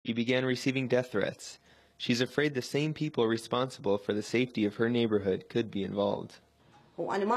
She began receiving death threats. She's afraid the same people responsible for the safety of her neighborhood could be involved. I don't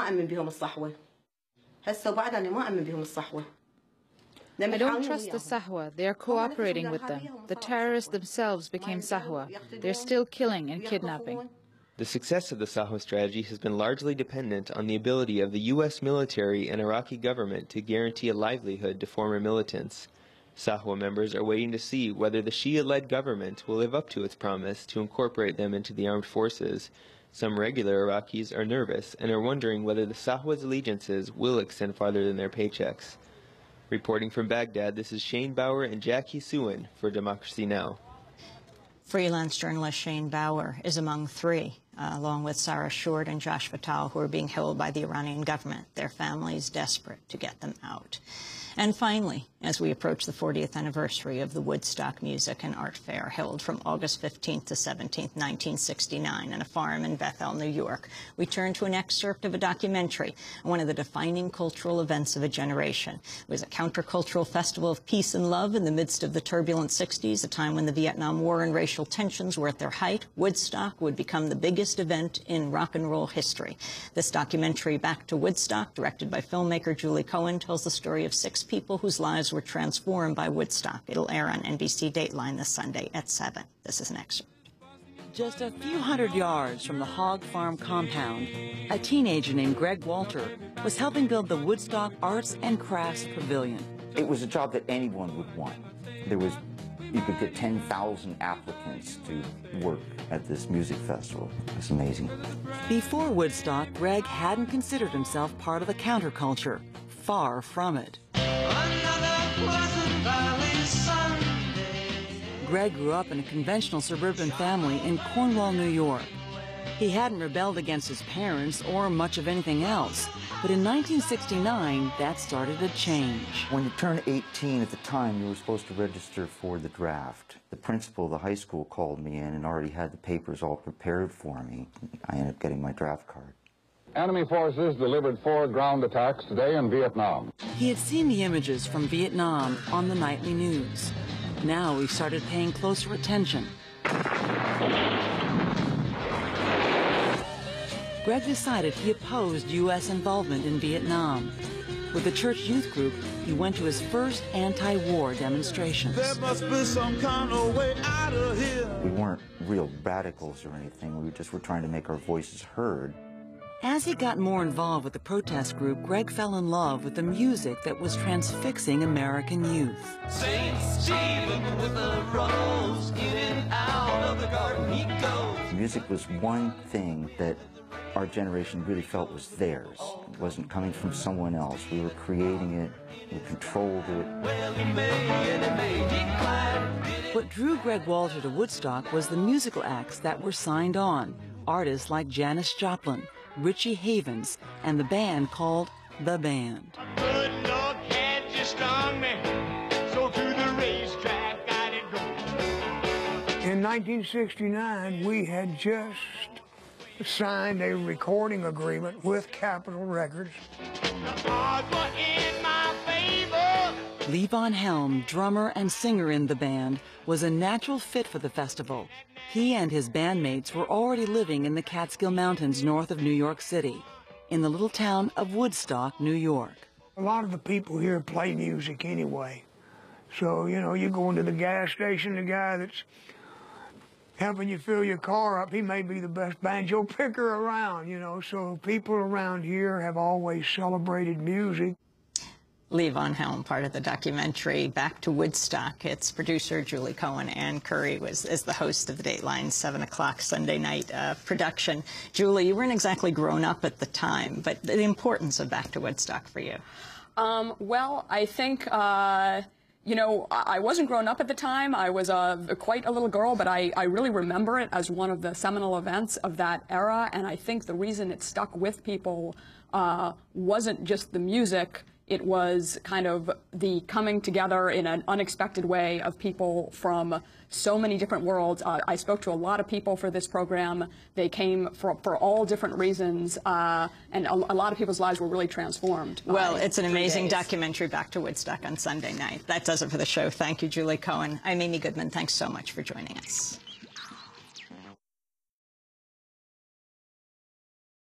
trust the Sahwa. They are cooperating with them. The terrorists themselves became Sahwa. They're still killing and kidnapping. The success of the Sahwa strategy has been largely dependent on the ability of the U.S. military and Iraqi government to guarantee a livelihood to former militants. Sahwa members are waiting to see whether the Shia-led government will live up to its promise to incorporate them into the armed forces. Some regular Iraqis are nervous and are wondering whether the Sahwa's allegiances will extend farther than their paychecks. Reporting from Baghdad, this is Shane Bauer and Jackie Suen for Democracy Now! Freelance journalist Shane Bauer is among three, along with Sarah Short and Josh Fatal, who are being held by the Iranian government. Their families desperate to get them out. And finally, as we approach the 40th anniversary of the Woodstock Music and Art Fair, held from August 15th to 17th, 1969, in a farm in Bethel, New York, we turn to an excerpt of a documentary, one of the defining cultural events of a generation. It was a countercultural festival of peace and love in the midst of the turbulent 60s, a time when the Vietnam War and racial tensions were at their height. Woodstock would become the biggest event in rock and roll history. This documentary, Back to Woodstock, directed by filmmaker Julie Cohen, tells the story of 6 people whose lives were transformed by Woodstock. It'll air on NBC Dateline this Sunday at 7. This is an excerpt. Just a few hundred yards from the Hog Farm compound, a teenager named Greg Walter was helping build the Woodstock Arts and Crafts Pavilion. It was a job that anyone would want. You could get 10,000 applicants to work at this music festival. It's amazing. Before Woodstock, Greg hadn't considered himself part of the counterculture. Far from it. Greg grew up in a conventional suburban family in Cornwall, New York. He hadn't rebelled against his parents or much of anything else, but in 1969, that started to change. When you turn 18 at the time, you were supposed to register for the draft. The principal of the high school called me in and already had the papers all prepared for me. I ended up getting my draft card. Enemy forces delivered 4 ground attacks today in Vietnam. He had seen the images from Vietnam on the nightly news. Now he started paying closer attention. Greg decided he opposed U.S. involvement in Vietnam. With the church youth group, he went to his first anti-war demonstrations. There must be some kind of way out of here. We weren't real radicals or anything. We just were trying to make our voices heard. As he got more involved with the protest group, Greg fell in love with the music that was transfixing American youth. Saint Stephen with a rose, in and out of the garden he goes. Music was one thing that our generation really felt was theirs. It wasn't coming from someone else. We were creating it, we controlled it. Well, he may and he may decline. What drew Greg Walter to Woodstock was the musical acts that were signed on. Artists like Janis Joplin, Richie Havens, and the band called The Band. A good dog had just stung me, so to the racetrack I did go. In 1969, we had just signed a recording agreement with Capitol Records. The odds were in my favor. Levon Helm, drummer and singer in the band, was a natural fit for the festival. He and his bandmates were already living in the Catskill Mountains north of New York City, in the little town of Woodstock, New York. A lot of the people here play music anyway. So, you know, you go into the gas station, the guy that's helping you fill your car up, he may be the best banjo picker around, you know. So people around here have always celebrated music. Levon Helm, part of the documentary Back to Woodstock. Its producer, Julie Cohen, Ann Curry is the host of the Dateline 7 o'clock Sunday night production. Julie, you weren't exactly grown up at the time, but the importance of Back to Woodstock for you? Well, I think, you know, I wasn't grown up at the time. I was quite a little girl, but I really remember it as one of the seminal events of that era, and I think the reason it stuck with people wasn't just the music. It was kind of the coming together in an unexpected way of people from so many different worlds. I spoke to a lot of people for this program. They came for all different reasons, and a lot of people's lives were really transformed. Well, it's an amazing documentary, Back to Woodstock, on Sunday night. That does it for the show. Thank you, Julie Cohen. I'm Amy Goodman. Thanks so much for joining us.